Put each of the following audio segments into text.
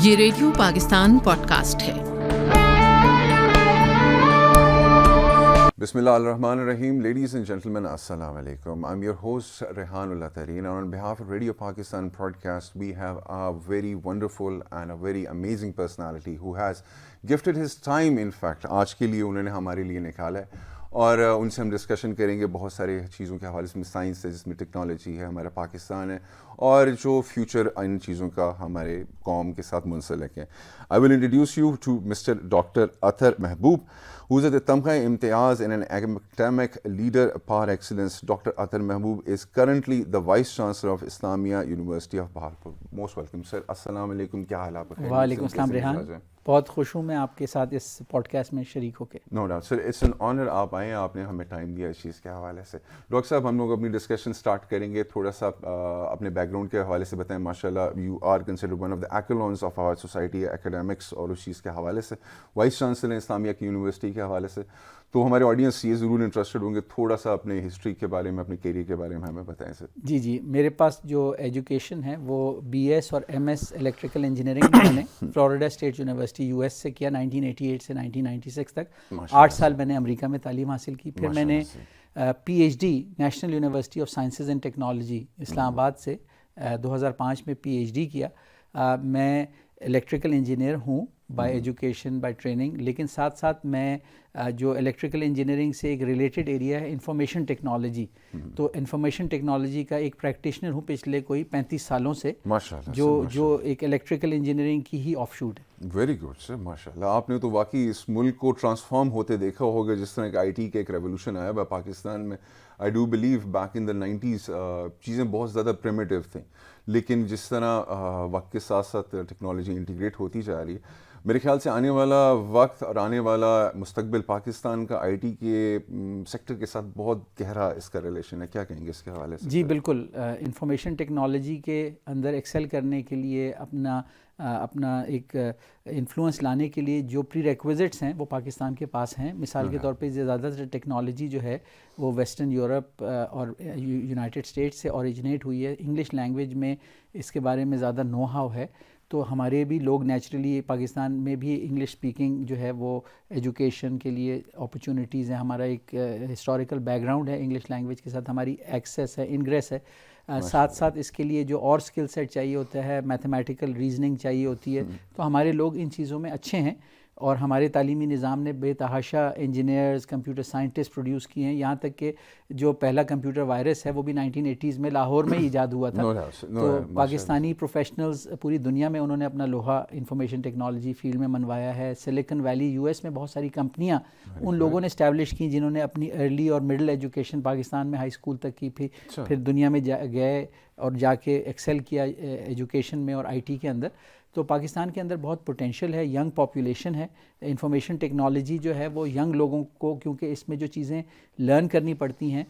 یہ radio Pakistan pod cost ہے۔ بسم اللہ الرحمن الرحیم. Ladies and gentlemen, assalamu alaikum. I'm your host Rehanullah Tareen, and on behalf of Radio Pakistan Podcast, we have a very wonderful and a very amazing personality who has gifted his time. In fact, آج کے لیے انہوں نے ہمارے لیے نکالا ہے اور ان سے ہم ڈسکشن کریں گے بہت سارے چیزوں کے حوالے سے. میں سائنس ہے, جس میں ٹیکنالوجی ہے, ہمارا پاکستان ہے, اور جو فیوچر ان چیزوں کا ہمارے قوم کے ساتھ منسلک ہے. I will introduce you to Mr. Dr. Athar Mahboob, who is at the Tamgha Imtiaz and an academic leader par excellence. Dr. Athar Mahboob is currently the Vice Chancellor of Islamia University of Bahawalpur. Most welcome, sir. Assalamu alaikum. کیا حال آپ کا؟ وعلیکم السلام ریحان, بہت خوش ہوں میں آپ کے ساتھ اس پوڈ کاسٹ میں شریک ہو کے. No doubt sir, it's an honour آپ آئیں, آپ نے ہمیں ٹائم دیا اس چیز کے حوالے سے. ڈاکٹر صاحب, ہم لوگ اپنی ڈسکشن اسٹارٹ کریں گے. تھوڑا سا اپنے بیک گراؤنڈ کے حوالے سے بتائیں. ماشاء اللہ you are considered one of the echelons of our society, academics, اور اس چیز کے حوالے سے وائس چانسلر اسلامیہ کی یونیورسٹی کے حوالے سے. تو ہمارے آڈینس یہ ضرور انٹرسٹڈ ہوں گے, تھوڑا سا اپنے ہسٹری کے بارے میں, اپنے کیریئر کے بارے میں ہمیں بتائیں سر. جی, میرے پاس جو ایجوکیشن ہے وہ BS اور MS الیکٹریکل انجینئرنگ میں نے فلوریڈا اسٹیٹ یونیورسٹی US سے کیا 1988 سے 1996 تک. 8 سال میں نے امریکہ میں تعلیم حاصل کی. پھر میں نے PhD National University of Sciences and Technology Islamabad سے 2005 میں PhD کیا. میں الیکٹریکل انجینئر ہوں بائی ایجوکیشن, بائی ٹریننگ, لیکن ساتھ ساتھ میں جو الیکٹریکل انجینئرنگ سے ایک ریلیٹڈ ایریا ہے انفارمیشن ٹیکنالوجی, تو انفارمیشن ٹیکنالوجی کا ایک پریکٹیشنر ہوں پچھلے کوئی 35 سالوں سے, جو ایک الیکٹریکل انجینئرنگ کی ہی آف شوٹ ہے. ویری گڈ سر, ماشاء اللہ. آپ نے تو واقعی اس ملک کو ٹرانسفارم ہوتے دیکھا ہوگا, جس طرح ایک IT کا ایک ریولیوشن آیا ہے پاکستان میں. I do believe back in the 90s چیزیں بہت زیادہ پریمیٹیو تھیں, لیکن جس طرح وقت کے ساتھ ساتھ ٹیکنالوجی انٹیگریٹ ہوتی جا رہی ہے, میرے خیال سے آنے والا وقت اور آنے والا مستقبل پاکستان کا IT کے سیکٹر کے ساتھ بہت گہرا اس کا ریلیشن ہے. کیا کہیں گے اس کے حوالے سے؟ جی بالکل, انفارمیشن ٹیکنالوجی کے اندر ایکسیل کرنے کے لیے, اپنا ایک انفلوئنس لانے کے لیے جو پری ریکویزٹس ہیں وہ پاکستان کے پاس ہیں. مثال کے طور پہ زیادہ تر ٹیکنالوجی جو ہے وہ ویسٹرن یورپ اور یونائٹڈ اسٹیٹس سے اوریجنیٹ ہوئی ہے. انگلش لینگویج میں اس کے بارے میں زیادہ نو ہاؤ ہے, تو ہمارے بھی لوگ نیچرلی پاکستان میں بھی انگلش سپیکنگ جو ہے وہ ایجوکیشن کے لیے اپرچونیٹیز ہیں. ہمارا ایک ہسٹوریکل بیک گراؤنڈ ہے انگلش لینگویج کے ساتھ, ہماری ایکسیس ہے, انگریس ہے. ساتھ ساتھ اس کے لیے جو اور اسکل سیٹ چاہیے ہوتا ہے, میتھمیٹیکل ریزننگ چاہیے ہوتی ہے, تو ہمارے لوگ ان چیزوں میں اچھے ہیں. اور ہمارے تعلیمی نظام نے بے تحاشا انجینئرز, کمپیوٹر سائنٹسٹ پروڈیوس کیے ہیں. یہاں تک کہ جو پہلا کمپیوٹر وائرس ہے وہ بھی 1980s میں لاہور میں ایجاد ہوا تھا. تو پاکستانی پروفیشنلز پوری دنیا میں انہوں نے اپنا لوہا انفارمیشن ٹیکنالوجی فیلڈ میں منوایا ہے. سلیکن ویلی US میں بہت ساری کمپنیاں ان لوگوں نے اسٹیبلش کی جنہوں نے اپنی ارلی اور مڈل ایجوکیشن پاکستان میں ہائی اسکول تک کی, پھر دنیا میں گئے اور جا کے ایکسیل کیا ایجوکیشن میں اور IT کے اندر. تو پاکستان کے اندر بہت پوٹینشیل ہے, ینگ پاپولیشن ہے. انفارمیشن ٹیکنالوجی جو ہے وہ ینگ لوگوں کو, کیونکہ اس میں جو چیزیں لرن کرنی پڑتی ہیں,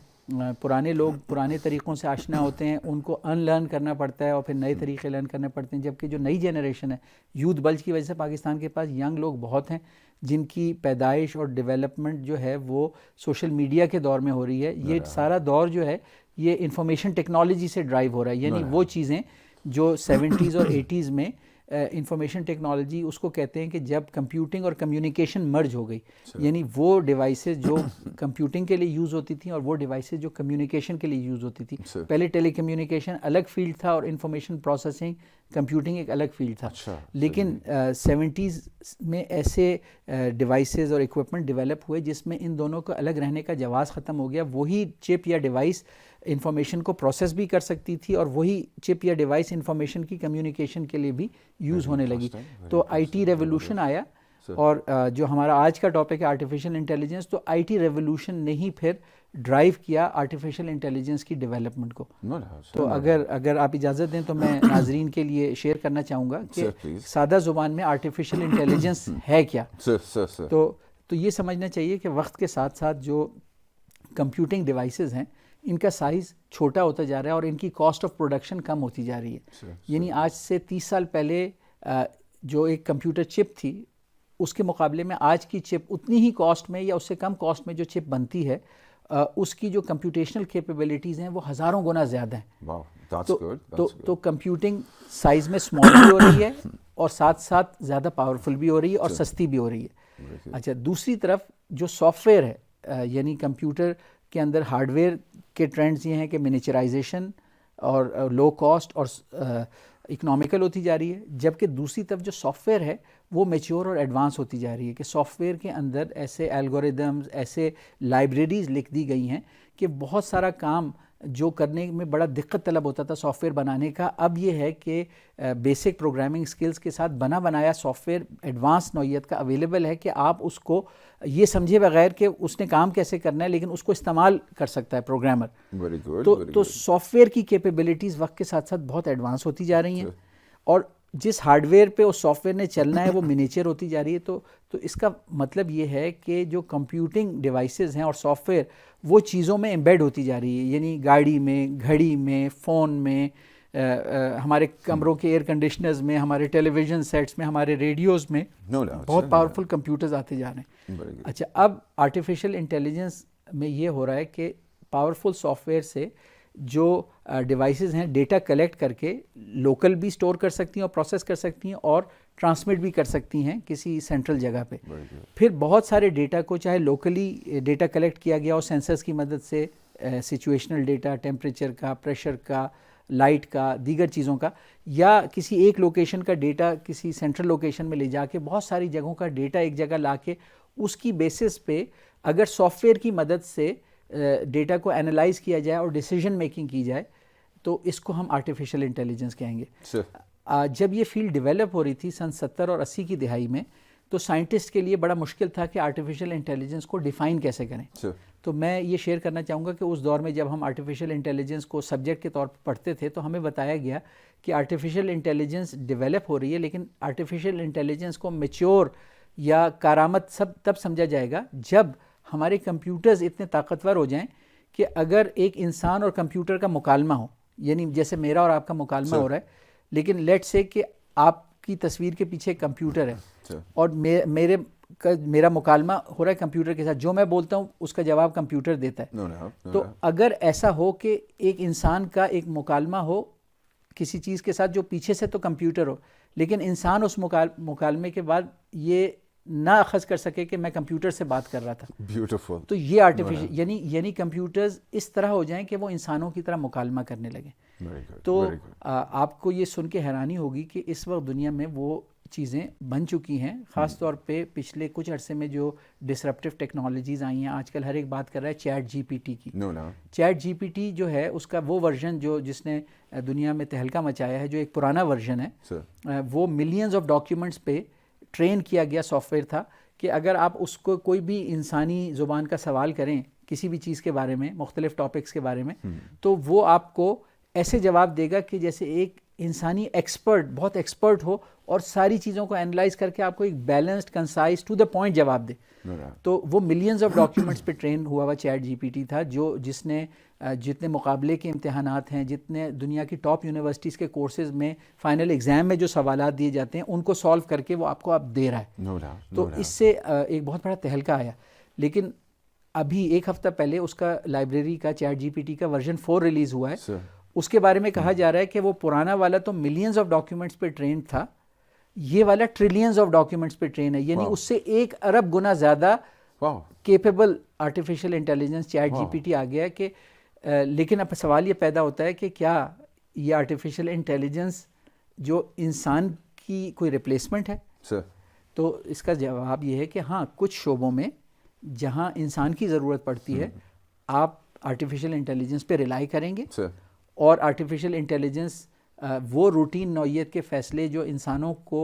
پرانے لوگ پرانے طریقوں سے آشنا ہوتے ہیں, ان کو ان لرن کرنا پڑتا ہے اور پھر نئے طریقے لرن کرنے پڑتے ہیں. جبکہ جو نئی جنریشن ہے, یوتھ بلج کی وجہ سے پاکستان کے پاس ینگ لوگ بہت ہیں جن کی پیدائش اور ڈیولپمنٹ جو ہے وہ سوشل میڈیا کے دور میں ہو رہی ہے. یہ سارا دور جو ہے یہ انفارمیشن ٹیکنالوجی سے ڈرائیو ہو رہا ہے. یعنی وہ چیزیں جو 70s اور 80s میں انفارمیشن ٹیکنالوجی اس کو کہتے ہیں کہ جب کمپیوٹنگ اور کمیونیکیشن مرج ہو گئی, یعنی وہ ڈیوائسز جو کمپیوٹنگ کے لیے یوز ہوتی تھیں اور وہ ڈیوائسز جو کمیونیکیشن کے لیے یوز ہوتی تھی. پہلے ٹیلی کمیونیکیشن الگ فیلڈ تھا اور انفارمیشن پروسیسنگ کمپیوٹنگ ایک الگ فیلڈ تھا. لیکن 70s میں ایسے ڈیوائسز اور اکوپمنٹ ڈیولپ ہوئے جس میں ان دونوں کو الگ رہنے کا جواز ختم ہو گیا. وہی چپ یا ڈیوائس انفارمیشن کو پروسیس بھی کر سکتی تھی اور وہی چپ یا ڈیوائس انفارمیشن کی کمیونیکیشن کے لیے بھی یوز ہونے لگی. تو IT ریولوشن آیا, اور جو ہمارا آج کا ٹاپک ہے آرٹیفیشیل انٹیلیجنس, تو IT ریولوشن نے ہی پھر ڈرائیو کیا آرٹیفیشیل انٹیلیجنس کی ڈیولپمنٹ کو. تو اگر آپ اجازت دیں تو میں ناظرین کے لیے شیئر کرنا چاہوں گا کہ سادہ زبان میں آرٹیفیشیل انٹیلیجنس ہے کیا. تو یہ سمجھنا چاہیے کہ وقت کے ساتھ ساتھ جو کمپیوٹنگ ڈیوائسز ہیں ان کا سائز چھوٹا ہوتا جا رہا ہے اور ان کی کاسٹ آف پروڈکشن کم ہوتی جا رہی ہے. یعنی آج سے 30 سال پہلے جو ایک کمپیوٹر چپ تھی اس کے مقابلے میں آج کی چپ اتنی ہی کاسٹ میں یا اس سے کم کاسٹ میں جو چپ بنتی ہے اس کی جو کمپیوٹیشنل کیپیبلٹیز ہیں وہ ہزاروں گنا زیادہ ہیں. Wow, that's good. تو کمپیوٹنگ سائز میں اسمال بھی ہو رہی ہے اور ساتھ ساتھ زیادہ پاورفل بھی ہو رہی ہے اور سستی بھی ہو رہی ہے. اچھا دوسری طرف جو سافٹ ویئر ہے یعنی کمپیوٹر کے اندر ہارڈ ویئر کے ٹرینڈز یہ ہیں کہ منیچرائزیشن اور لو کاسٹ اور اکنامیکل ہوتی جا رہی ہے، جبکہ دوسری طرف جو سافٹ ویئر ہے وہ میچور اور ایڈوانس ہوتی جا رہی ہے کہ سافٹ ویئر کے اندر ایسے الگوریدمز، ایسے لائبریریز لکھ دی گئی ہیں کہ بہت سارا کام جو کرنے میں بڑا دقت طلب ہوتا تھا سافٹ ویئر بنانے کا، اب یہ ہے کہ بیسک پروگرامنگ سکلز کے ساتھ بنا بنایا سافٹ ویئر ایڈوانس نوعیت کا اویلیبل ہے کہ آپ اس کو یہ سمجھے بغیر کہ اس نے کام کیسے کرنا ہے لیکن اس کو استعمال کر سکتا ہے پروگرامر. تو سافٹ ویئر کی کیپیبلٹیز وقت کے ساتھ ساتھ بہت ایڈوانس ہوتی جا رہی ہیں اور جس ہارڈ ویئر پہ اس سافٹ ویئر نے چلنا ہے وہ منیچر ہوتی جا رہی ہے. تو اس کا مطلب یہ ہے کہ جو کمپیوٹنگ ڈیوائسز ہیں اور سافٹ ویئر وہ چیزوں میں ایمبیڈ ہوتی جا رہی ہے، یعنی گاڑی میں، گھڑی میں، فون میں، ہمارے کمروں کے ایئر کنڈیشنرز میں، ہمارے ٹیلی ویژن سیٹس میں، ہمارے ریڈیوز میں بہت پاورفل کمپیوٹرز آتے جا رہے ہیں. اچھا اب آرٹیفیشیل انٹیلیجنس میں یہ ہو رہا ہے کہ پاورفل سافٹ ویئر سے جو ڈیوائسز ہیں ڈیٹا کلیکٹ کر کے لوکل بھی سٹور کر سکتی ہیں اور پروسیس کر سکتی ہیں اور ٹرانسمٹ بھی کر سکتی ہیں کسی سینٹرل جگہ پہ. پھر بہت سارے ڈیٹا کو چاہے لوکلی ڈیٹا کلیکٹ کیا گیا اور سینسرز کی مدد سے سچویشنل ڈیٹا، ٹیمپریچر کا، پریشر کا، لائٹ کا، دیگر چیزوں کا، یا کسی ایک لوکیشن کا ڈیٹا کسی سینٹرل لوکیشن میں لے جا کے بہت ساری جگہوں کا ڈیٹا ایک جگہ لا کے اس کی بیسس پہ اگر سافٹ ویئر کی مدد سے ڈیٹا کو انالائز کیا جائے اور ڈیسیجن میکنگ کی جائے تو اس کو ہم آرٹیفیشیل انٹیلیجنس کہیں گے. جب یہ فیلڈ ڈیولپ ہو رہی تھی سن 70 اور 80 کی دہائی میں تو سائنٹسٹ کے لیے بڑا مشکل تھا کہ آرٹیفیشیل انٹیلیجنس کو ڈیفائن کیسے کریں. تو میں یہ شیئر کرنا چاہوں گا کہ اس دور میں جب ہم آرٹیفیشیل انٹیلیجنس کو سبجیکٹ کے طور پر پڑھتے تھے تو ہمیں بتایا گیا کہ آرٹیفیشیل انٹیلیجنس ڈیولپ ہو رہی ہے، لیکن آرٹیفیشیل انٹیلیجنس کو میچور یا کارآمد تب سمجھا جائے گا جب ہمارے کمپیوٹرز اتنے طاقتور ہو جائیں کہ اگر ایک انسان اور کمپیوٹر کا مکالمہ ہو، یعنی جیسے میرا اور آپ کا مکالمہ ہو رہا ہے لیکن لیٹ سے کہ آپ کی تصویر کے پیچھے کمپیوٹر ہے اور میرا مکالمہ ہو رہا ہے کمپیوٹر کے ساتھ، جو میں بولتا ہوں اس کا جواب کمپیوٹر دیتا ہے. تو اگر ایسا ہو کہ ایک انسان کا ایک مکالمہ ہو کسی چیز کے ساتھ جو پیچھے سے تو کمپیوٹر ہو لیکن انسان اس مکالمے کے بعد یہ نہ اخذ کر سکے کہ میں کمپیوٹر سے بات کر رہا تھا. بیوٹیفل. تو یہ آرٹیفیشل یعنی کمپیوٹرز اس طرح ہو جائیں کہ وہ انسانوں کی طرح مکالمہ کرنے لگیں. تو آپ کو یہ سن کے حیرانی ہوگی کہ اس وقت دنیا میں وہ چیزیں بن چکی ہیں، خاص طور پہ پچھلے کچھ عرصے میں جو ڈسرپٹیو ٹیکنالوجیز آئی ہیں. آج کل ہر ایک بات کر رہا ہے چیٹ جی پی ٹی کی. چیٹ جی پی ٹی جو ہے اس کا وہ ورژن جس نے دنیا میں تہلکہ مچایا ہے، جو ایک پرانا ورژن ہے، وہ ملینز آف ڈاکیومنٹس پہ ٹرین کیا گیا سافٹ ویئر تھا کہ اگر آپ اس کو کوئی بھی انسانی زبان کا سوال کریں کسی بھی چیز کے بارے میں، مختلف ٹاپکس کے بارے میں، تو وہ آپ کو ایسے جواب دے گا کہ جیسے ایک انسانی ایکسپرٹ، بہت ایکسپرٹ ہو اور ساری چیزوں کو انالائز کر کے آپ کو ایک balanced, concise, to the point جواب دے. تو وہ ملینز آف ڈاکیومنٹس پہ ٹرین ہوا ہوا چیٹ جی پی ٹی تھا جس نے جتنے مقابلے کے امتحانات ہیں، جتنے دنیا کی ٹاپ یونیورسٹیز کے کورسز میں فائنل ایگزام میں جو سوالات دیے جاتے ہیں ان کو سالو کر کے وہ آپ کو اب دے رہا ہے. تو اس سے ایک بہت بڑا تہلکہ آیا. لیکن ابھی ایک ہفتہ پہلے اس کا لائبریری کا چیٹ جی پی ٹی کا ورژن 4 ریلیز ہوا ہے. اس کے بارے میں کہا جا رہا ہے کہ وہ پرانا والا تو ملینز آف ڈاکیومنٹس پہ ٹرین تھا، یہ والا ٹریلینز آف ڈاکیومنٹس پہ ٹرین ہے، یعنی اس سے 1 ارب گنا زیادہ capable artificial intelligence chat G P T آ گیا ہے. کہ لیکن اب سوال یہ پیدا ہوتا ہے کہ کیا یہ آرٹیفیشیل انٹیلیجنس جو انسان کی کوئی ریپلیسمنٹ ہے؟ تو اس کا جواب یہ ہے کہ ہاں، کچھ شعبوں میں جہاں انسان کی ضرورت پڑتی ہے آپ آرٹیفیشیل انٹیلیجنس پہ ریلائی کریں گے اور آرٹیفیشیل انٹیلیجنس وہ روٹین نوعیت کے فیصلے جو انسانوں کو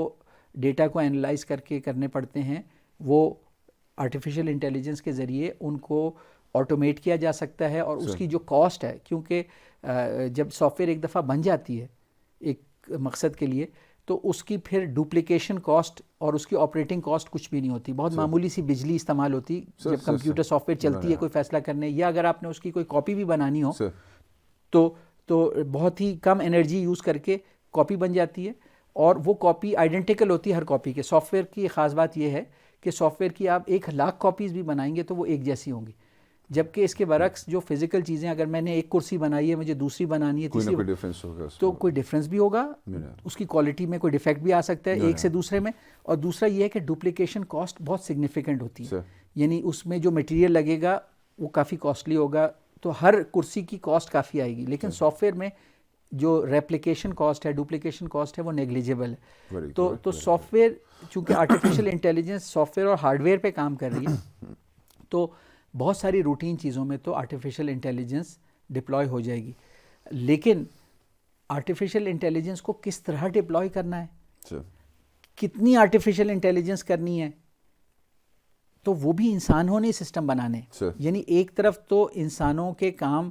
ڈیٹا کو انالائز کر کے کرنے پڑتے ہیں وہ آرٹیفیشیل انٹیلیجنس کے ذریعے ان کو آٹومیٹ کیا جا سکتا ہے. اور اس کی جو کاسٹ ہے، کیونکہ جب سافٹ ویئر ایک دفعہ بن جاتی ہے ایک مقصد کے لیے تو اس کی پھر ڈپلیکیشن کاسٹ اور اس کی آپریٹنگ کاسٹ کچھ بھی نہیں ہوتی. بہت معمولی سی بجلی استعمال ہوتی جب کمپیوٹر سافٹ ویئر چلتی ہے کوئی فیصلہ کرنے، یا اگر آپ نے اس کی کوئی کاپی بھی بنانی ہو تو بہت ہی کم انرجی یوز کر کے کاپی بن جاتی ہے اور وہ کاپی آئیڈینٹیکل ہوتی ہے ہر کاپی کے. سافٹ ویئر کی خاص بات یہ ہے کہ سافٹ ویئر کی آپ 1,00,000 کاپیز بھی بنائیں گے تو وہ ایک جیسی ہوں گی. جبکہ اس کے برعکس جو فزیکل چیزیں اگر میں نے ایک کرسی بنائی ہے مجھے دوسری بنانی ہے تیسری تو کوئی ڈفرینس بھی ہوگا, اس کی کوالٹی میں کوئی ڈیفیکٹ بھی آ سکتا ہے ایک سے دوسرے میں. اور دوسرا یہ ہے کہ ڈپلیکیشن کاسٹ بہت سگنیفیکنٹ ہوتی ہے, یعنی اس میں جو مٹیریل لگے گا وہ کافی کاسٹلی ہوگا, تو ہر کرسی کی کاسٹ کافی آئے گی. لیکن سافٹ ویئر میں جو ریپلیکیشن کاسٹ ہے, ڈپلیکیشن کاسٹ ہے, وہ نیگلیجیبل ہے. تو سافٹ ویئر چونکہ آرٹیفیشیل انٹیلیجنس سافٹ ویئر اور ہارڈ ویئر پہ کام کر رہی ہے, تو بہت ساری روٹین چیزوں میں تو آرٹیفیشیل انٹیلیجنس ڈپلوائے ہو جائے گی. لیکن آرٹیفیشیل انٹیلیجنس کو کس طرح ڈپلوائے کرنا ہے, کتنی آرٹیفیشیل انٹیلیجنس کرنی ہے, تو وہ بھی انسانوں نے سسٹم بنانے. یعنی ایک طرف تو انسانوں کے کام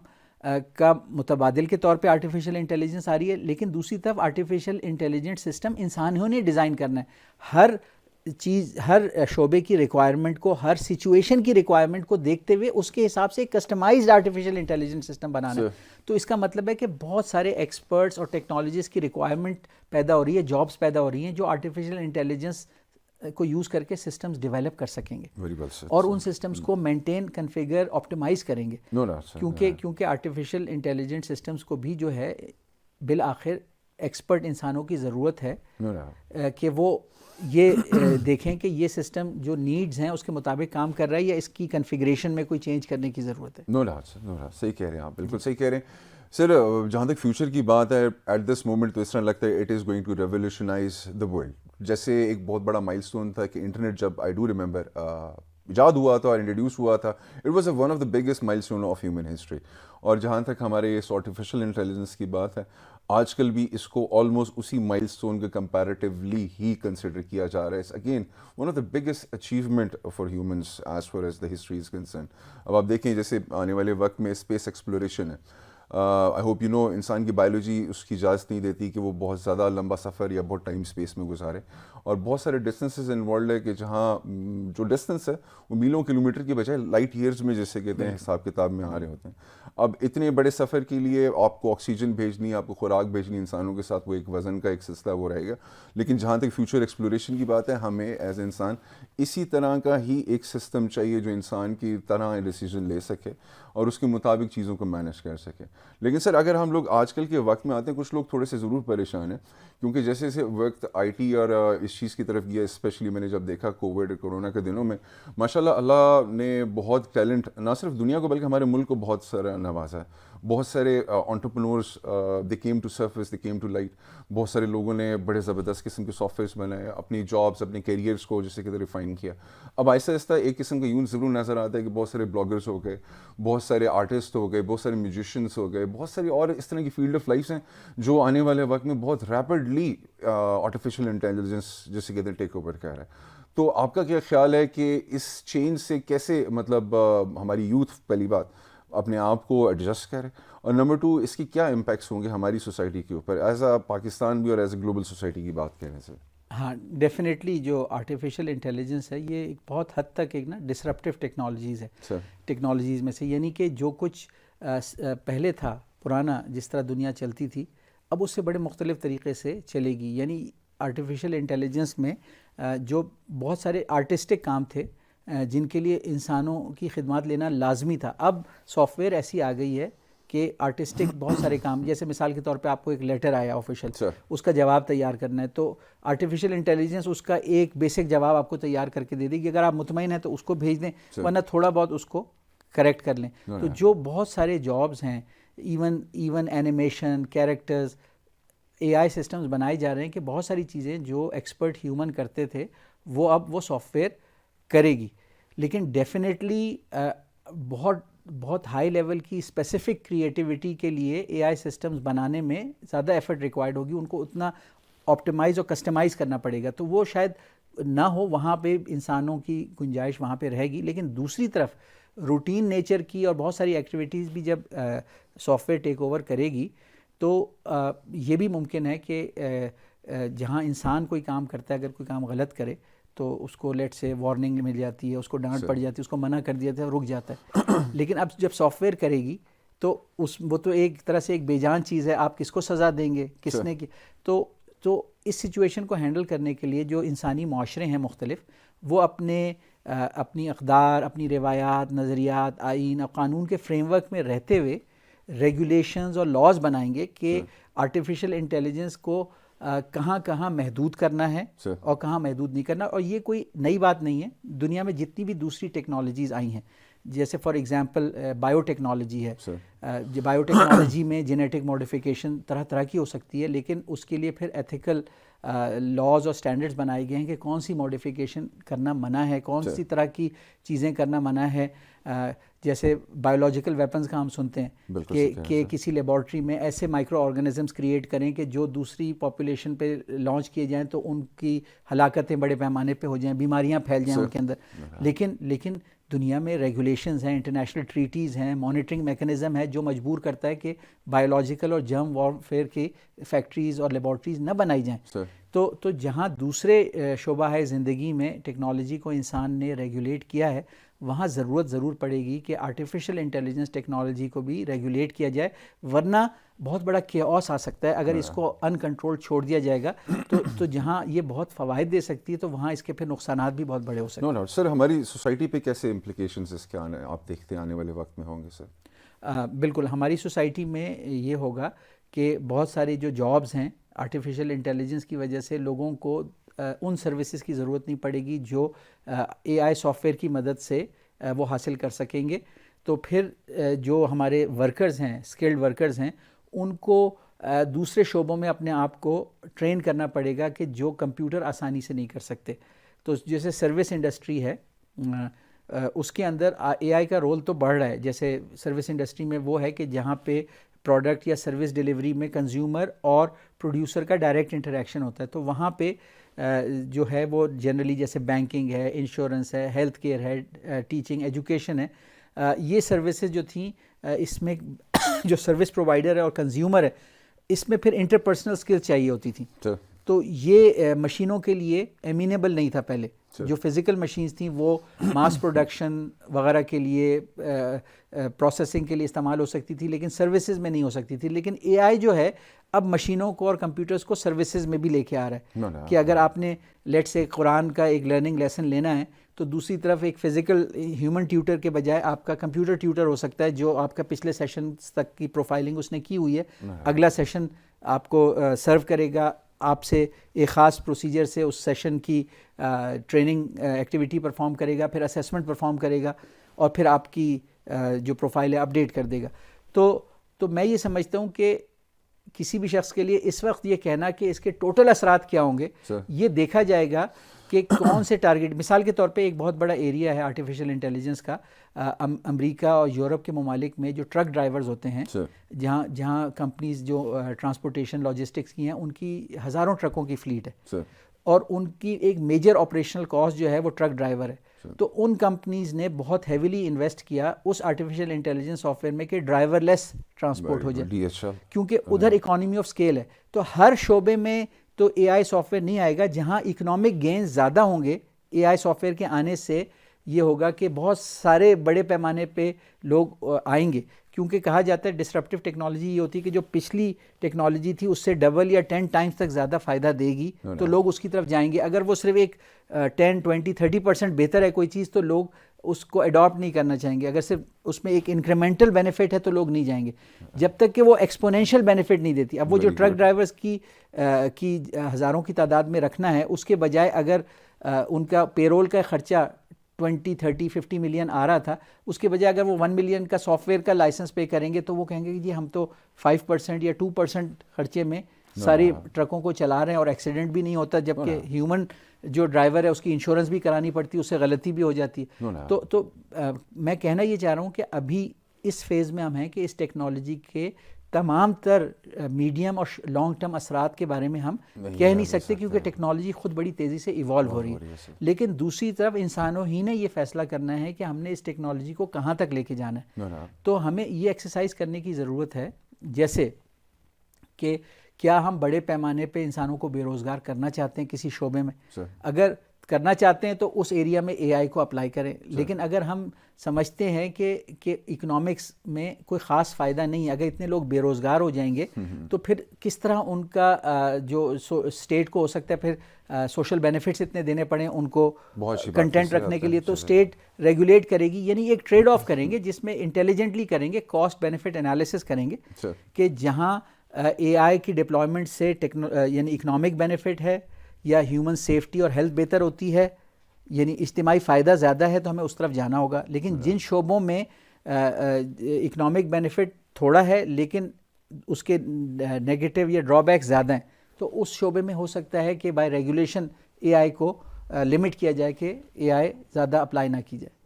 کا متبادل کے طور پہ آرٹیفیشیل انٹیلیجنس آ رہی ہے, لیکن دوسری طرف آرٹیفیشیل انٹیلیجنٹ سسٹم انسانوں نے ڈیزائن کرنا ہے. ہر چیز, ہر شعبے کی ریکوائرمنٹ کو, ہر سچویشن کی ریکوائرمنٹ کو دیکھتے ہوئے اس کے حساب سے کسٹمائزڈ آرٹیفیشیل انٹیلیجنٹ سسٹم بنانا ہے. تو اس کا مطلب ہے کہ بہت سارے ایکسپرٹس اور ٹیکنالوجیز کی ریکوائرمنٹ پیدا ہو رہی ہے, جابس پیدا ہو رہی ہیں جو آرٹیفیشیل انٹیلیجنس کو یوز کر کے سسٹمز ڈیولپ کر سکیں گے اور ان سسٹمز کو مینٹین, کنفیگر, آپٹیمائز کریں گے. کیونکہ آرٹیفیشیل انٹیلیجنٹ سسٹمز کو بھی جو ہے بالآخر ایکسپرٹ انسانوں کی ضرورت ہے کہ وہ یہ دیکھیں کہ یہ سسٹم جو نیڈز ہیں اس کے مطابق کام کر رہا ہے یا اس کی کنفیگریشن میں کوئی چینج کرنے کی ضرورت ہے. نو ڈاؤٹ, صحیح کہہ رہے ہیں آپ, بالکل صحیح کہہ رہے ہیں سر. جہاں تک فیوچر کی بات ہے, ایٹ دس مومنٹ تو اس طرح لگتا ہے it is going to revolutionise the world. جیسے ایک بہت بڑا مائل سٹون تھا کہ انٹرنیٹ جب آئی ڈو ریمبر ایجاد ہوا تھا اور انٹروڈیوس ہوا تھا, it was one of the biggest مائل سٹون آف ہیومن ہسٹری. اور جہاں تک ہمارے اس آرٹیفیشیل انٹیلیجنس کی بات ہے, آج کل بھی اس کو آلموسٹ اسی مائل سٹون کے کمپیریٹیولی ہی کنسیڈر کیا جا رہا ہے. Again one of the biggest achievement for humans as far as the history is concern. اب آپ دیکھیں جیسے آنے والے وقت میں اسپیس ایکسپلوریشن ہے, آئی ہوپ یو نو انسان کی بایولوجی اس کی اجازت نہیں دیتی کہ وہ بہت زیادہ لمبا سفر یا بہت ٹائم اسپیس میں گزارے, اور بہت سارے ڈسٹینسز انوالوڈ ہے کہ جہاں جو ڈسٹینس ہے وہ میلوں کلومیٹر کی بجائے لائٹ ایئرز میں جیسے کہتے ہیں حساب کتاب میں آ رہے ہوتے ہیں. اب اتنے بڑے سفر کے لیے آپ کو آکسیجن بھیجنی, آپ کو خوراک بھیجنی, انسانوں کے ساتھ وہ ایک وزن کا ایک سلسلہ وہ رہے گا. لیکن جہاں تک فیوچر ایکسپلوریشن کی بات ہے, ہمیں ایز انسان اسی طرح کا ہی ایک سسٹم چاہیے جو انسان کی طرح ڈیسیجن لے سکے اور اس کے مطابق چیزوں کو مینیج کر سکے. لیکن سر اگر ہم لوگ آج کل کے وقت میں آتے ہیں, کچھ لوگ تھوڑے سے ضرور پریشان ہیں کیونکہ جیسے جیسے وقت آئی ٹی اور اس چیز کی طرف گیا, اسپیشلی میں نے جب دیکھا کووڈ کورونا کے دنوں میں, ماشاء اللہ اللہ نے بہت ٹیلنٹ نہ صرف دنیا کو بلکہ ہمارے ملک کو بہت سارا نوازا ہے. بہت سارے entrepreneurs they came to surface, they came to light. بہت سارے لوگوں نے بڑے زبردست قسم کے سافٹ ویئرس بنائے, اپنی جابس, اپنے کیریئرس کو جیسے کہ ریفائن کیا. اب آہستہ آہستہ ایک قسم کا یوں ضرور نظر آتا ہے کہ بہت سارے بلاگرس ہو گئے, بہت سارے آرٹسٹ ہو گئے, بہت سارے میوزیشینس ہو گئے, بہت ساری اور اس طرح کی فیلڈ آف لائفس ہیں جو آنے والے وقت میں بہت ریپڈلی آرٹیفیشیل انٹیلیجنس جیسے کہتے ہیں ٹیک اوور کر رہا ہے. تو آپ کا کیا خیال ہے کہ اس چینج سے کیسے مطلب ہماری یوتھ پہلی بات اپنے آپ کو ایڈجسٹ کرے, اور نمبر 2 اس کی کیا امپیکٹس ہوں گے ہماری سوسائٹی کے اوپر ایز اے پاکستان بھی اور ایز اے گلوبل سوسائٹی کی بات کرنے سے؟ ہاں ڈیفینیٹلی جو آرٹیفیشیل انٹیلیجنس ہے یہ ایک بہت حد تک ایک نا ڈسرپٹیو ٹیکنالوجیز ہے ٹیکنالوجیز میں سے. یعنی کہ جو کچھ پہلے تھا پرانا جس طرح دنیا چلتی تھی, اب اس سے بڑے مختلف طریقے سے چلے گی. یعنی آرٹیفیشیل انٹیلیجنس میں جو بہت سارے آرٹسٹک کام تھے جن کے لیے انسانوں کی خدمات لینا لازمی تھا, اب سافٹ ویئر ایسی آ گئی ہے کہ آرٹسٹک بہت سارے کام, جیسے مثال کے طور پہ آپ کو ایک لیٹر آیا آفیشیل, اس کا جواب تیار کرنا ہے, تو آرٹیفیشیل انٹیلیجنس اس کا ایک بیسک جواب آپ کو تیار کر کے دے دے گی. اگر آپ مطمئن ہیں تو اس کو بھیج دیں, ورنہ تھوڑا بہت اس کو کریکٹ کر لیں. تو جو بہت سارے جابز ہیں, ایون اینیمیشن, کیریکٹرز, اے آئی سسٹمز بنائے جا رہے ہیں کہ بہت ساری چیزیں جو ایکسپرٹ ہیومن کرتے تھے وہ اب وہ سافٹ ویئر کرے گی. لیکن ڈیفینیٹلی بہت ہائی لیول کی اسپیسیفک کریٹیوٹی کے لیے اے آئی سسٹمز بنانے میں زیادہ ایفرٹ ریکوائرڈ ہوگی, ان کو اتنا آپٹیمائز اور کسٹمائز کرنا پڑے گا, تو وہ شاید نہ ہو, وہاں پہ انسانوں کی گنجائش وہاں پہ رہے گی. لیکن دوسری طرف روٹین نیچر کی اور بہت ساری ایکٹیویٹیز بھی جب سافٹ ویئر ٹیک اوور کرے گی تو یہ بھی ممکن ہے کہ جہاں انسان کوئی کام کرتا ہے, اگر کوئی کام غلط کرے تو اس کو لیٹ سے وارننگ مل جاتی ہے, اس کو ڈانٹ پڑ جاتی ہے, اس کو منع کر دیا جاتا ہے, رک جاتا ہے. لیکن اب جب سافٹ ویئر کرے گی تو وہ تو ایک طرح سے ایک بے جان چیز ہے, آپ کس کو سزا دیں گے, کس نے کی. تو اس سچویشن کو ہینڈل کرنے کے لیے جو انسانی معاشرے ہیں مختلف, وہ اپنے اپنی اقدار، اپنی روایات، نظریات، آئین اور قانون کے فریم ورک میں رہتے ہوئے ریگولیشنز اور لاز بنائیں گے کہ آرٹیفیشیل انٹیلیجنس کو کہاں کہاں محدود کرنا ہے اور کہاں محدود نہیں کرنا. اور یہ کوئی نئی بات نہیں ہے. دنیا میں جتنی بھی دوسری ٹیکنالوجیز آئی ہیں, جیسے فار ایگزامپل بایو ٹیکنالوجی ہے, بایو ٹیکنالوجی میں جینیٹک موڈیفیکیشن طرح طرح کی ہو سکتی ہے, لیکن اس کے لیے پھر ایتھیکل لاز اور اسٹینڈرڈز بنائے گئے ہیں کہ کون سی موڈیفیکیشن کرنا منع ہے, کون سی طرح کی چیزیں کرنا منع ہے. جیسے بایولوجیکل ویپنز کا ہم سنتے ہیں کہ کسی لیبارٹری میں ایسے مائکرو آرگنزمس کریٹ کریں کہ جو دوسری پاپولیشن پہ لانچ کیے جائیں تو ان کی ہلاکتیں بڑے پیمانے پہ ہو جائیں, بیماریاں پھیل جائیں ان کے اندر. لیکن دنیا میں ریگولیشنز ہیں, انٹرنیشنل ٹریٹیز ہیں, مانیٹرنگ میکنزم ہے جو مجبور کرتا ہے کہ بایولوجیکل اور جرم وارفیئر کی فیکٹریز اور لیبارٹریز نہ بنائی جائیں. تو جہاں دوسرے شعبہ ہے زندگی میں ٹیکنالوجی کو انسان نے ریگولیٹ کیا ہے, وہاں ضرور پڑے گی کہ آرٹیفیشیل انٹیلیجنس ٹیکنالوجی کو بھی ریگولیٹ کیا جائے, ورنہ بہت بڑا کیوس آ سکتا ہے اگر اس کو ان کنٹرول چھوڑ دیا جائے گا. تو جہاں یہ بہت فوائد دے سکتی ہے تو وہاں اس کے پھر نقصانات بھی بہت بڑے ہو سکتے ہیں. سر ہماری سوسائٹی پہ کیسے امپلیکیشنز اس کے آپ دیکھتے ہیں آنے والے وقت میں ہوں گے سر؟ بالکل, ہماری سوسائٹی میں یہ ہوگا کہ بہت سارے جو جابز ہیں آرٹیفیشیل انٹیلیجنس کی وجہ سے لوگوں کو ان سروسز کی ضرورت نہیں پڑے گی جو اے آئی سافٹ ویئر کی مدد سے وہ حاصل کر سکیں گے. تو پھر جو ہمارے ورکرز ہیں, اسکلڈ ورکرز ہیں, ان کو دوسرے شعبوں میں اپنے آپ کو ٹرین کرنا پڑے گا کہ جو کمپیوٹر آسانی سے نہیں کر سکتے. تو جیسے سروس انڈسٹری ہے, اس کے اندر اے آئی کا رول تو بڑھ رہا ہے. جیسے سروس انڈسٹری میں وہ ہے کہ جہاں پہ پروڈکٹ یا سروس ڈیلیوری میں کنزیومر اور پروڈیوسر کا ڈائریکٹ انٹریکشن ہوتا ہے, تو وہاں پہ جو ہے وہ جنرلی جیسے بینکنگ ہے, انشورنس ہے, ہیلتھ کیئر ہے, ٹیچنگ, ایجوکیشن ہے, یہ سروسز جو تھیں اس میں جو سروس پرووائڈر ہے اور کنزیومر ہے, اس میں پھر انٹرپرسنل اسکل چاہیے ہوتی تھیں. تو یہ مشینوں کے لیے امینیبل نہیں تھا پہلے. جو فزیکل مشینز تھیں وہ ماس پروڈکشن وغیرہ کے لیے, پروسیسنگ کے لیے استعمال ہو سکتی تھی, لیکن سروسز میں نہیں ہو سکتی تھی. لیکن اے آئی جو ہے اب مشینوں کو اور کمپیوٹرز کو سروسز میں بھی لے کے آ رہا ہے کہ اگر آپ نے لیٹ سے قرآن کا ایک لرننگ لیسن لینا ہے تو دوسری طرف ایک فزیکل ہیومن ٹیوٹر کے بجائے آپ کا کمپیوٹر ٹیوٹر ہو سکتا ہے جو آپ کا پچھلے سیشن تک کی پروفائلنگ اس نے کی ہوئی ہے, اگلا سیشن آپ کو سرو کرے گا, آپ سے ایک خاص پروسیجر سے اس سیشن کی ٹریننگ ایکٹیویٹی پرفارم کرے گا, پھر اسیسمنٹ پرفارم کرے گا اور پھر آپ کی جو پروفائل ہے اپڈیٹ کر دے گا. تو میں یہ سمجھتا ہوں کہ کسی بھی شخص کے لیے اس وقت یہ کہنا کہ اس کے ٹوٹل اثرات کیا ہوں گے, یہ دیکھا جائے گا کہ کون سے ٹارگٹ. مثال کے طور پہ ایک بہت بڑا ایریا ہے آرٹیفیشیل انٹیلیجنس کا, امریکہ اور یورپ کے ممالک میں جو ٹرک ڈرائیورز ہوتے ہیں, جہاں کمپنیز جو ٹرانسپورٹیشن لاجسٹکس کی ہیں ان کی ہزاروں ٹرکوں کی فلیٹ ہے اور ان کی ایک میجر آپریشنل کاسٹ جو ہے وہ ٹرک ڈرائیور ہے. تو ان کمپنیز نے بہت ہیویلی انویسٹ کیا اس آرٹیفیشیل انٹیلیجنس سافٹ ویئر میں کہ ڈرائیور لیس ٹرانسپورٹ ہو جائے, کیونکہ ادھر اکانومی آف اسکیل ہے. تو ہر شعبے میں تو اے آئی سافٹ ویئر نہیں آئے گا. جہاں اکنامک گینز زیادہ ہوں گے اے آئی سافٹ ویئر کے آنے سے, یہ ہوگا کہ بہت سارے بڑے پیمانے پہ لوگ آئیں گے, کیونکہ کہا جاتا ہے ڈسرپٹیو ٹیکنالوجی یہ ہوتی ہے کہ جو پچھلی ٹیکنالوجی تھی اس سے ڈبل یا 10 ٹائمز تک زیادہ فائدہ دے گی تو لوگ اس کی طرف جائیں گے. اگر وہ صرف ایک 10, 20, 30% بہتر ہے کوئی چیز تو لوگ اس کو اڈاپٹ نہیں کرنا چاہیں گے. اگر صرف اس میں ایک انکریمنٹل بینیفٹ ہے تو لوگ نہیں جائیں گے جب تک کہ وہ ایکسپونینشیل بینیفٹ نہیں دیتی. اب وہ جو ٹرک ڈرائیورز کی ہزاروں کی تعداد میں رکھنا ہے, اس کے بجائے اگر ان کا پیرول کا خرچہ 20, 30, 50 ملین آ رہا تھا, اس کے بجائے اگر وہ 1 ملین کا سافٹ ویئر کا لائسنس پے کریں گے تو وہ کہیں گے کہ جی ہم تو 5% یا 2% خرچے میں ساری ٹرکوں کو چلا رہے ہیں اور ایکسیڈنٹ بھی نہیں ہوتا, جبکہ ہیومن جو ڈرائیور ہے اس کی انشورنس بھی کرانی پڑتی ہے, اس سے غلطی بھی ہو جاتی ہے. تو میں کہنا یہ چاہ رہا ہوں کہ ابھی اس فیز میں ہم ہیں کہ اس ٹیکنالوجی کے تمام تر میڈیم اور لانگ ٹرم اثرات کے بارے میں ہم کہہ نہیں سکتے, کیونکہ ٹیکنالوجی خود بڑی تیزی سے ایوالو ہو رہی ہے. لیکن دوسری طرف انسانوں ہی نے یہ فیصلہ کرنا ہے کہ ہم نے اس ٹیکنالوجی کو کہاں تک لے کے جانا ہے. تو ہمیں یہ ایکسرسائز کرنے کی ضرورت ہے, جیسے کہ کیا ہم بڑے پیمانے پہ انسانوں کو بے روزگار کرنا چاہتے ہیں کسی شعبے میں. اگر کرنا چاہتے ہیں تو اس ایریا میں اے آئی کو اپلائی کریں. لیکن اگر ہم سمجھتے ہیں کہ اکنامکس میں کوئی خاص فائدہ نہیں ہے, اگر اتنے لوگ بے روزگار ہو جائیں گے تو پھر کس طرح ان کا جو اسٹیٹ کو ہو سکتا ہے پھر سوشل بینیفٹس اتنے دینے پڑیں ان کو کنٹینٹ رکھنے کے لیے, تو اسٹیٹ ریگولیٹ کرے گی. یعنی ایک ٹریڈ آف کریں گے جس میں انٹیلیجنٹلی کریں گے, کاسٹ بینیفٹ انالیسس کریں گے کہ جہاں اے آئی کی ڈپلائمنٹ سے یعنی اکنامک بینیفٹ ہے یا ہیومن سیفٹی اور ہیلتھ بہتر ہوتی ہے, یعنی اجتماعی فائدہ زیادہ ہے, تو ہمیں اس طرف جانا ہوگا. لیکن جن شعبوں میں اکنامک بینیفٹ تھوڑا ہے لیکن اس کے نیگیٹو یا ڈرا بیک زیادہ ہیں, تو اس شعبے میں ہو سکتا ہے کہ بائی ریگولیشن اے آئی کو لمٹ کیا جائے کہ اے آئی زیادہ اپلائی نہ کی جائے.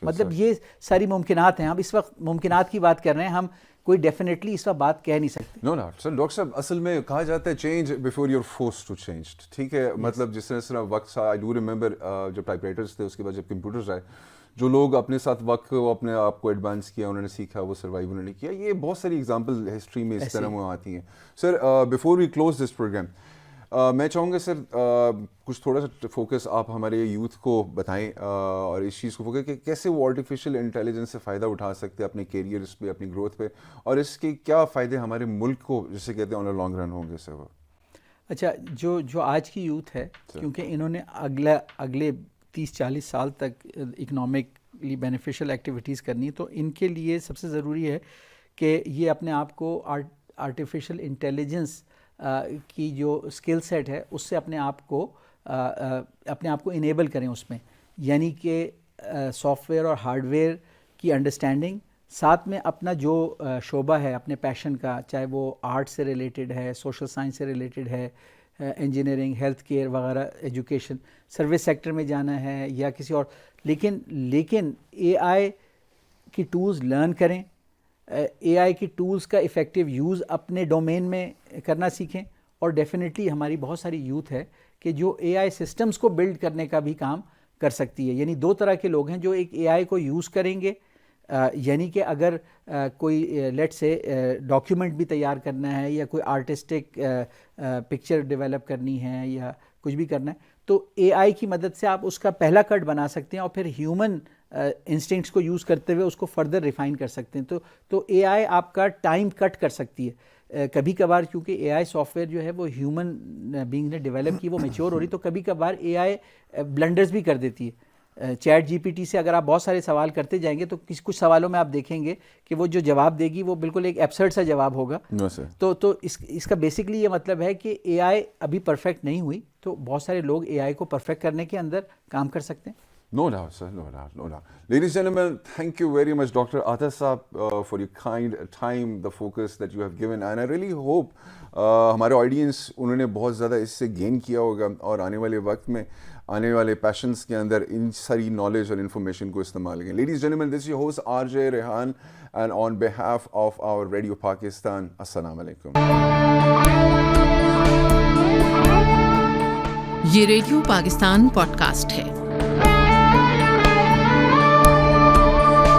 مطلب یہ ساری ممکنات ہیں. ہم اس وقت ممکنات کی بات کر رہے ہیں, ہم کوئی ڈیفینیٹلی اس وقت بات کہہ نہیں سکتے. نو سر, ڈاکٹر صاحب اصل میں کہا جاتا ہے change before your force to change. ٹھیک ہے, مطلب جس طرح وقت آئی ڈو ریمبر جب ٹائپ رائٹرس تھے, اس کے بعد جب کمپیوٹرز آئے, جو لوگ اپنے ساتھ وقت اپنے آپ کو ایڈوانس کیا, انہوں نے سیکھا, وہ سروائیو انہوں نے کیا. یہ بہت ساری ایگزامپل ہسٹری میں اس طرح میں آتی ہیں. Sir before we close this program, میں چاہوں گا سر کچھ تھوڑا سا فوکس آپ ہمارے یوتھ کو بتائیں اور اس چیز کو فوکس کہ کیسے وہ آرٹیفیشیل انٹیلیجنس سے فائدہ اٹھا سکتے ہیں اپنے کیریئرس پہ, اپنی گروتھ پہ, اور اس کے کیا فائدے ہمارے ملک کو جسے کہتے ہیں آن اے لانگ رن ہوں گے سر. وہ اچھا, جو آج کی یوتھ ہے, کیونکہ انہوں نے اگلے 30-40 سال تک اکنامکلی بینیفیشل ایکٹیویٹیز کرنی, تو ان کے لیے سب سے ضروری ہے کہ یہ اپنے آپ کو آرٹیفیشیل انٹیلیجنس کی جو اسکل سیٹ ہے اس سے اپنے آپ کو انیبل کریں اس میں. یعنی کہ سافٹ ویئر اور ہارڈ ویئر کی انڈرسٹینڈنگ, ساتھ میں اپنا جو شعبہ ہے اپنے پیشن کا, چاہے وہ آرٹ سے ریلیٹڈ ہے, سوشل سائنس سے ریلیٹڈ ہے, انجینئرنگ, ہیلتھ کیئر وغیرہ, ایجوکیشن, سروس سیکٹر میں جانا ہے یا کسی اور. لیکن اے آئی کی ٹولز لرن کریں, اے آئی کی ٹولز کا افیکٹو یوز اپنے ڈومین میں کرنا سیکھیں. اور ڈیفینیٹلی ہماری بہت ساری یوتھ ہے کہ جو اے آئی سسٹمز کو بلڈ کرنے کا بھی کام کر سکتی ہے. یعنی دو طرح کے لوگ ہیں جو ایک اے آئی کو یوز کریں گے, یعنی کہ اگر کوئی لیٹ سے ڈاکیومنٹ بھی تیار کرنا ہے یا کوئی آرٹسٹک پکچر ڈیولپ کرنی ہے یا کچھ بھی کرنا ہے, تو اے آئی کی مدد سے آپ اس کا پہلا کٹ بنا سکتے ہیں اور پھر ہیومن انسٹنکٹس کو یوز کرتے ہوئے اس کو فردر ریفائن کر سکتے ہیں. تو اے آئی آپ کا ٹائم کٹ کر سکتی ہے کبھی کبھار, کیونکہ اے آئی سافٹ ویئر جو ہے وہ ہیومن بینگ نے ڈیولپ کی, وہ میچور ہو رہی, تو کبھی کبھار اے آئی بلنڈرز بھی کر دیتی ہے. چیٹ جی پی ٹی سے اگر آپ بہت سارے سوال کرتے جائیں گے تو کچھ سوالوں میں آپ دیکھیں گے کہ وہ جو جواب دے گی وہ بالکل ایک ایبسرڈ سا جواب ہوگا. تو اس کا بیسکلی یہ مطلب ہے کہ اے آئی ابھی پرفیکٹ نہیں ہوئی, تو بہت سارے لوگ اے آئی کو پرفیکٹ کرنے کے اندر کام کر سکتے ہیں. No doubt, sir. No doubt. No doubt. Ladies and gentlemen, thank you very much, Dr. Aataz Saab, for your kind time, the focus that you have given. And I really hope ہمارے audience انہوں نے بہت زیادہ اس سے gain کیا ہوگا اور آنے والے وقت میں آنے والے پیشنس کے اندر ان ساری نالج اور انفارمیشن کو استعمال کریں. Ladies and gentleman, this is your host RJ Rehan, and on behalf of our Radio Pakistan, السلام علیکم. یہ ریڈیو پاکستان پوڈ کاسٹ ہے.